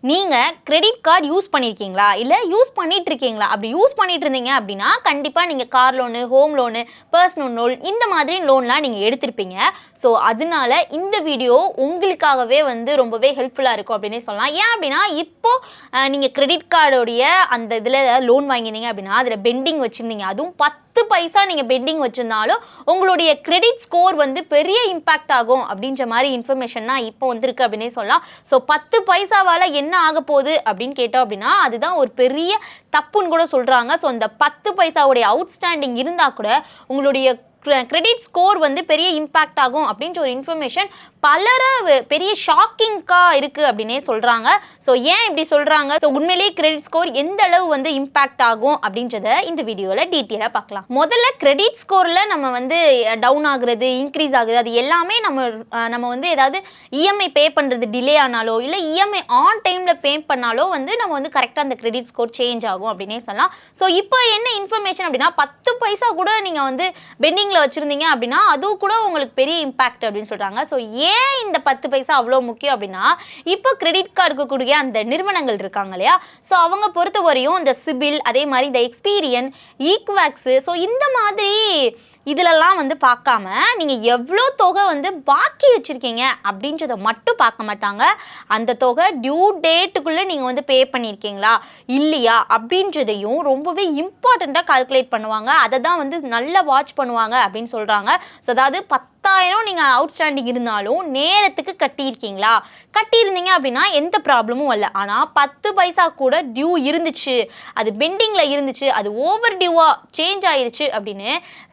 நீங்கள் credit card use பண்ணியிருக்கீங்களா இல்லை யூஸ் பண்ணிட்டு இருக்கீங்களா? அப்படி யூஸ் பண்ணிட்டு இருந்தீங்க அப்படின்னா கண்டிப்பாக நீங்கள் car loan, home loan, personal loan இந்த மாதிரி லோன்லாம் நீங்கள் எடுத்திருப்பீங்க. ஸோ அதனால இந்த வீடியோ உங்களுக்காகவே வந்து ரொம்பவே ஹெல்ப்ஃபுல்லாக இருக்கும் அப்படின்னே சொல்லலாம். ஏன் அப்படின்னா இப்போது நீங்கள் கிரெடிட் கார்டோடைய அந்த இதில் லோன் வாங்கியிருந்தீங்க அப்படின்னா அதில் பெண்டிங் வச்சுருந்தீங்க, அதுவும் 10 பைசா நீங்கள் பெண்டிங் வச்சுருந்தாலும் உங்களுடைய கிரெடிட் ஸ்கோர் வந்து பெரிய இம்பாக்ட் ஆகும் அப்படின்ற மாதிரி இன்ஃபர்மேஷன் தான் இப்போ வந்திருக்கு அப்படின்னே சொல்லலாம். ஸோ 10 பைசாவால் என்ன ஆக போகுது அப்படின்னு கேட்டோம் அப்படின்னா அதுதான் ஒரு பெரிய தப்புன்னு கூட சொல்கிறாங்க. ஸோ இந்த 10 பைசாவுடைய அவுட்ஸ்டாண்டிங் இருந்தால் கூட உங்களுடைய கிரெடிட் ஸ்கோர் வந்து பெரிய இம்பாக்ட் ஆகும் அப்படின்ற ஒரு இன்ஃபர்மேஷன் பலரை பெரிய ஷாக்கிங்காக இருக்குது அப்படின்னே சொல்கிறாங்க. ஸோ ஏன் இப்படி சொல்கிறாங்க, ஸோ உண்மையிலேயே கிரெடிட் ஸ்கோர் எந்த அளவு வந்து இம்பாக்ட் ஆகும் அப்படின்றத இந்த வீடியோவில் டீட்டெயிலாக பார்க்கலாம். முதல்ல கிரெடிட் ஸ்கோரில் நம்ம வந்து டவுன் ஆகுறது, இன்க்ரீஸ் ஆகுது, அது எல்லாமே நம்ம வந்து ஏதாவது இஎம்ஐ பே பண்ணுறது டிலே ஆனாலோ இல்லை இஎம்ஐ ஆன் டைமில் பே பண்ணாலோ வந்து நம்ம வந்து கரெக்டாக அந்த கிரெடிட் ஸ்கோர் சேஞ்ச் ஆகும் அப்படின்னே சொல்லலாம். ஸோ இப்போ என்ன இன்ஃபர்மேஷன் அப்படின்னா 10 பைசா கூட நீங்கள் வந்து பெண்டிங் வச்சிருந்தீங்க அப்படின்னா அது கூட உங்களுக்கு பெரிய இம்பாக்ட் அப்படின்னு சொல்றாங்க. ஸோ ஏன் இந்த 10 பைசா அவ்வளோ முக்கியம் அப்படின்னா இப்போ கிரெடிட் கார்டுக்கு கூடிய அந்த நிறுவனங்கள் இருக்காங்க இல்லையா, ஸோ அவங்க பொறுத்த வரையும் இந்த சிபில், அதே மாதிரி இந்த எக்ஸ்பீரியன், ஈக்வாக்ஸ், ஸோ இந்த மாதிரி இதிலெல்லாம் வந்து பார்க்காம நீங்கள் எவ்வளோ தொகை வந்து பாக்கி வச்சுருக்கீங்க அப்படின்றத மட்டும் பார்க்க மாட்டாங்க. அந்த தொகை டியூ டேட்டுக்குள்ளே நீங்கள் வந்து பே பண்ணியிருக்கீங்களா இல்லையா அப்படின்றதையும் ரொம்பவே இம்பார்ட்டண்ட்டாக கால்குலேட் பண்ணுவாங்க. அதை தான் வந்து நல்லா வாட்ச் பண்ணுவாங்க அப்படின்னு சொல்கிறாங்க. ஸோ அதாவது 10,000 நீங்கள் அவுட்ஸ்டாண்டிங் இருந்தாலும் நேரத்துக்கு கட்டியிருக்கீங்களா, கட்டியிருந்தீங்க அப்படின்னா எந்த ப்ராப்ளமும் இல்லை. ஆனால் 10 பைசா கூட டியூ இருந்துச்சு, அது பெண்டிங்கில் இருந்துச்சு, அது ஓவர் டியூவாக சேஞ்ச் ஆயிருச்சு அப்படின்னு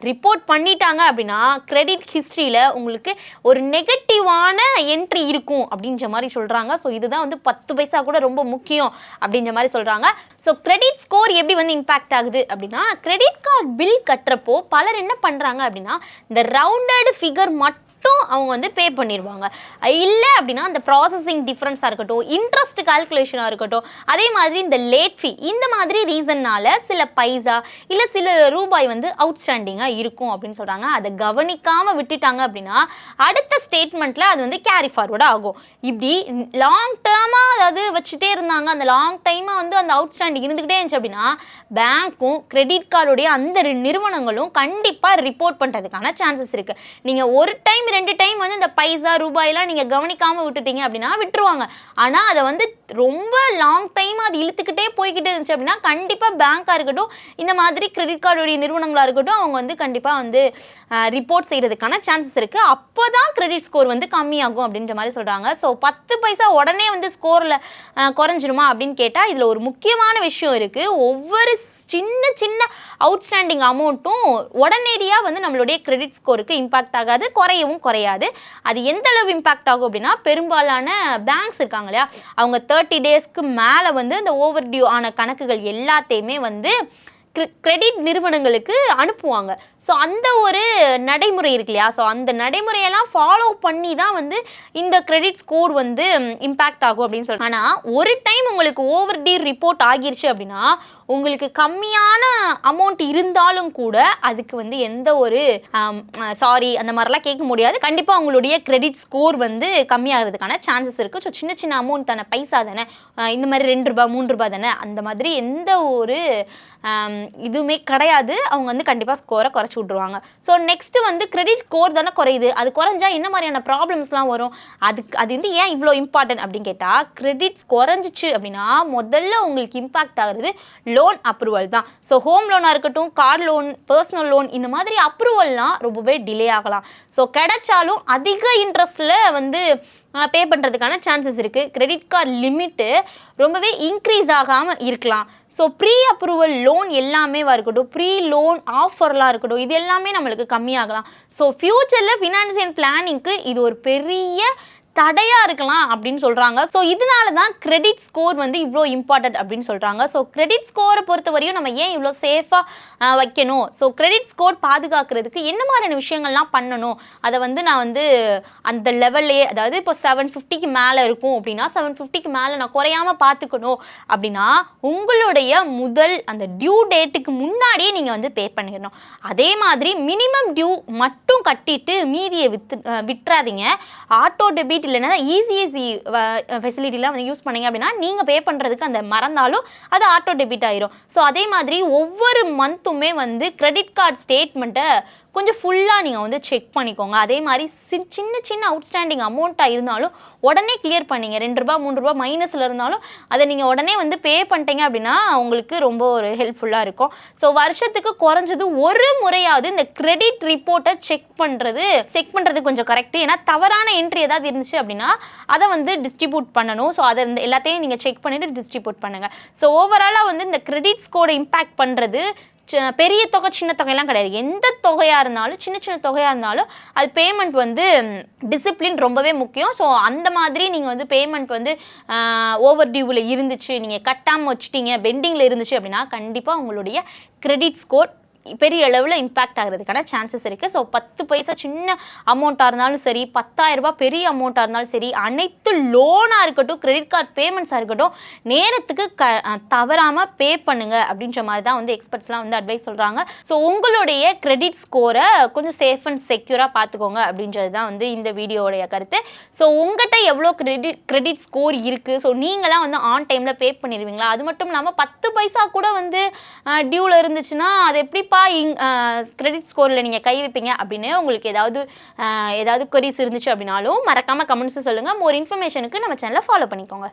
ரிப்போர்ட் பண்ணிட்டாங்க அப்படின்னா கிரெடிட் ஹிஸ்ட்ரியில் உங்களுக்கு ஒரு நெகட்டிவான என்ட்ரி இருக்கும் அப்படின்ற மாதிரி சொல்கிறாங்க. ஸோ இதுதான் வந்து 10 பைசா கூட ரொம்ப முக்கியம் அப்படின்ற மாதிரி சொல்கிறாங்க. ஸோ கிரெடிட் ஸ்கோர் எப்படி வந்து இம்பாக்ட் ஆகுது அப்படின்னா கிரெடிட் கார்டு பில் கட்டுறப்போ பலர் என்ன பண்ணுறாங்க அப்படின்னா இந்த ரவுண்டட் ஃபிகர் மட்டும் அவங்க வந்து பே பண்ணிடுவாங்க. இல்லை அப்படின்னா அந்த ப்ராசஸிங் டிஃப்ரென்ஸாக இருக்கட்டும், இன்ட்ரெஸ்ட் கால்குலேஷனாக இருக்கட்டும், அதே மாதிரி இந்த லேட் ஃபீ, இந்த மாதிரி ரீசன்னால சில பைசா இல்லை சில ரூபாய் வந்து அவுட்ஸ்டாண்டிங்காக இருக்கும் அப்படின்னு சொல்கிறாங்க. அதை கவனிக்காமல் விட்டுட்டாங்க அப்படின்னா அடுத்த ஸ்டேட்மெண்ட்டில் அது வந்து கேரி ஃபார்வர்டாக ஆகும். இப்படி லாங் டேர்மாக அதாவது வச்சுட்டே இருந்தாங்க, அந்த லாங் டைமாக வந்து அந்த அவுட்ஸ்டாண்டிங் இருந்துக்கிட்டே இருந்துச்சு அப்படின்னா பேங்க்கும் கிரெடிட் கார்டுடைய அந்த நிறுவனங்களும் கண்டிப்பாக ரிப்போர்ட் பண்ணுறதுக்கான சான்சஸ் இருக்குது. நீங்கள் ஒரு டைம் 2 டைம் வந்து இந்த பைசா ரூபாயெல்லாம் நீங்கள் கவனிக்காமல் விட்டுட்டீங்க அப்படின்னா விட்டுருவாங்க. ஆனால் அதை வந்து ரொம்ப லாங் டைம் அது இழுத்துக்கிட்டே போய்கிட்டே இருந்துச்சு அப்படின்னா கண்டிப்பாக பேங்காக இருக்கட்டும், இந்த மாதிரி கிரெடிட் கார்டுடைய நிறுவனங்களாக இருக்கட்டும், அவங்க வந்து கண்டிப்பாக வந்து ரிப்போர்ட் செய்கிறதுக்கான சான்சஸ் இருக்குது. அப்போ தான் கிரெடிட் ஸ்கோர் வந்து கம்மியாகும் அப்படின்ற மாதிரி சொல்கிறாங்க. ஸோ 10 பைசா உடனே வந்து ஸ்கோரில் குறைஞ்சிருமா அப்படின்னு கேட்டால் இதில் ஒரு முக்கியமான விஷயம் இருக்குது. ஒவ்வொரு சின்ன சின்ன அவுட்ஸ்டாண்டிங் அமௌண்ட்டும் உடனடியாக வந்து நம்மளுடைய கிரெடிட் ஸ்கோருக்கு இம்பாக்ட் ஆகாது, குறையவும் குறையாது. அது எந்த அளவு இம்பாக்ட் ஆகும் அப்படின்னா பெரும்பாலான பேங்க்ஸ் இருக்காங்க இல்லையா, அவங்க 30 டேஸ்க்கு மேலே வந்து அந்த ஓவர் டியூ ஆன கணக்குகள் எல்லாத்தையுமே வந்து கிரெடிட் நிறுவனங்களுக்கு அனுப்புவாங்க. ஸோ அந்த ஒரு நடைமுறை இருக்கு இல்லையா, ஸோ அந்த நடைமுறையெல்லாம் ஃபாலோ பண்ணி தான் வந்து இந்த கிரெடிட் ஸ்கோர் வந்து இம்பேக்ட் ஆகும் அப்படின்னு சொல்லுவாங்க. ஆனால் ஒரு டைம் உங்களுக்கு ஓவர் டியூ ரிப்போர்ட் ஆகிருச்சு அப்படின்னா உங்களுக்கு கம்மியான அமௌண்ட் இருந்தாலும் கூட அதுக்கு வந்து எந்த ஒரு சாரி அந்த மாதிரிலாம் கேட்க முடியாது. கண்டிப்பாக உங்களுடைய கிரெடிட் ஸ்கோர் வந்து கம்மியாகிறதுக்கான சான்சஸ் இருக்குது. ஸோ சின்ன சின்ன அமௌண்ட் தானே, பைசா தானே, இந்த மாதிரி 2 ரூபாய் 3 ரூபாய் தானே, அந்த மாதிரி எந்த ஒரு இதுவுமே கிடையாது. அவங்க வந்து கண்டிப்பாக ஸ்கோரை குறைச்சி விட்ருவாங்க. ஸோ நெக்ஸ்ட்டு வந்து கிரெடிட் ஸ்கோர் தானே குறையுது, அது குறைஞ்சா என்ன மாதிரியான ப்ராப்ளம்ஸ்லாம் வரும், அது வந்து ஏன் இவ்வளோ இம்பார்ட்டன்ட் அப்படின்னு கேட்டால் கிரெடிட் குறைஞ்சிச்சு அப்படின்னா முதல்ல உங்களுக்கு இம்பாக்ட் ஆகுறது லோன் அப்ரூவல் தான். ஸோ ஹோம் லோனாக இருக்கட்டும், கார் லோன், பர்சனல் லோன், இந்த மாதிரி அப்ரூவல்லாம் ரொம்பவே டிலே ஆகலாம். ஸோ கிடைச்சாலும் அதிக இன்ட்ரெஸ்ட்டில் வந்து பே பண்ணுறதுக்கான சான்சஸ் இருக்குது. கிரெடிட் கார்டு லிமிட்டு ரொம்பவே இன்க்ரீஸ் ஆகாமல் இருக்கலாம். ஸோ ப்ரீ அப்ரூவல் லோன் எல்லாமே இருக்கட்டும், ப்ரீ லோன் ஆஃபர்லாம் இருக்கட்டும், இது எல்லாமே நம்மளுக்கு கம்மியாகலாம். ஸோ ஃப்யூச்சரில் ஃபினான்சியல் பிளானிங்க்கு இது ஒரு பெரிய தடையாக இருக்கலாம் அப்படின்னு சொல்கிறாங்க. ஸோ இதனால தான் கிரெடிட் ஸ்கோர் வந்து இவ்வளோ இம்பார்ட்டன்ட் அப்படின்னு சொல்கிறாங்க. ஸோ கிரெடிட் ஸ்கோரை பொறுத்த வரையும் நம்ம ஏன் இவ்வளோ சேஃபாக வைக்கணும், ஸோ கிரெடிட் ஸ்கோர் பாதுகாக்கிறதுக்கு என்ன மாதிரியான விஷயங்கள்லாம் பண்ணணும், அதை வந்து நான் வந்து அந்த லெவல்லே, அதாவது இப்போ 750க்கு மேலே இருக்கும் அப்படின்னா 750க்கு மேலே நான் குறையாமல் பார்த்துக்கணும் அப்படின்னா உங்களுடைய முதல் அந்த டியூ டேட்டுக்கு முன்னாடியே நீங்கள் வந்து பே பண்ணிடணும். அதே மாதிரி மினிமம் டியூ மட்டும் கட்டிட்டு மீதியை விட்டுறாதீங்க. ஆட்டோ டெபிட் கிரெடிட் இல்லைன்னா இசிஎஸ்சி ஃபெசிலிட்டிலாம் வந்து யூஸ் பண்ணீங்க அப்படின்னா நீங்கள் பே பண்ணுறதுக்கு அந்த மறந்தாலும் அது ஆட்டோ டெபிட் ஆயிரும். ஸோ அதே மாதிரி ஒவ்வொரு மந்த்துமே வந்து கிரெடிட் கார்டு ஸ்டேட்மெண்ட்டை கொஞ்சம் ஃபுல்லாக நீங்கள் வந்து செக் பண்ணிக்கோங்க. அதே மாதிரி சின்ன சின்ன அவுட்ஸ்டாண்டிங் அமௌண்ட்டாக இருந்தாலும் உடனே கிளியர் பண்ணிங்க. ₹2 ₹3 மைனஸில் இருந்தாலும் அதை நீங்கள் உடனே வந்து பே பண்ணிட்டீங்க அப்படின்னா உங்களுக்கு ரொம்ப ஒரு ஹெல்ப்ஃபுல்லாக இருக்கும். ஸோ வருஷத்துக்கு குறைஞ்சது ஒரு முறையாவது இந்த கிரெடிட் ரிப்போர்ட்டை செக் பண்ணுறது கொஞ்சம் கரெக்டு. ஏன்னா தவறான என்ட்ரி ஏதாவது இருந்துச்சு அப்படின்னா அதை வந்து டிஸ்ட்ரிபியூட் பண்ணணும். ஸோ அதை எல்லாத்தையும் நீங்கள் செக் பண்ணிவிட்டு டிஸ்ட்ரிபியூட் பண்ணுங்கள். ஸோ ஓவராலாக வந்து இந்த கிரெடிட் ஸ்கோரை இம்பேக்ட் பண்ணுறது பெரிய தொகை சின்ன தொகையெல்லாம் கிடையாது. எந்த தொகையாக இருந்தாலும் சின்ன சின்ன தொகையாக இருந்தாலும் அது பேமெண்ட் வந்து டிசிப்ளின் ரொம்பவே முக்கியம். ஸோ அந்த மாதிரி நீங்கள் வந்து பேமெண்ட் வந்து ஓவர் டியூவில் இருந்துச்சு, நீங்கள் கட்டாமல் வச்சுட்டீங்க, பெண்டிங்கில் இருந்துச்சு அப்படின்னா கண்டிப்பாக உங்களுடைய கிரெடிட் ஸ்கோர் பெரிய அளவில் இம்பேக்ட் ஆகிறதுக்கான சான்சஸ் இருக்குது. ஸோ 10 பைசா சின்ன அமௌண்ட்டாக இருந்தாலும் சரி, 10,000 ரூபாய் பெரிய அமௌண்ட்டாக இருந்தாலும் சரி, அனைத்து லோனாக இருக்கட்டும், கிரெடிட் கார்டு பேமெண்ட்ஸாக இருக்கட்டும், நேரத்துக்கு தவறாமல் பே பண்ணுங்க அப்படின்ற மாதிரி தான் வந்து எக்ஸ்பர்ட்ஸ்லாம் வந்து அட்வைஸ் சொல்கிறாங்க. ஸோ உங்களுடைய கிரெடிட் ஸ்கோரை கொஞ்சம் சேஃப் அண்ட் செக்யூராக பார்த்துக்கோங்க அப்படின்றது தான் வந்து இந்த வீடியோடைய கருத்து. ஸோ உங்கள்கிட்ட எவ்வளோ கிரெடிட் ஸ்கோர் இருக்குது, ஸோ நீங்களாம் வந்து ஆன் டைமில் பே பண்ணிடுவீங்களா? அது மட்டும் இல்லாமல் 10 பைசா கூட வந்து டியூவில் இருந்துச்சுன்னா அது எப்படி கிரெடிட் ஸ்கோரில் நீங்கள் கை வைப்பீங்க அப்படின்னு உங்களுக்கு ஏதாவது கொரிஸ் இருந்துச்சு அப்படின்னாலும் மறக்காமல் கமெண்ட்ஸ் சொல்லுங்கள். மோர் இன்ஃபர்மேஷனுக்கு நம்ம சேனலை ஃபாலோ பண்ணிக்கோங்க.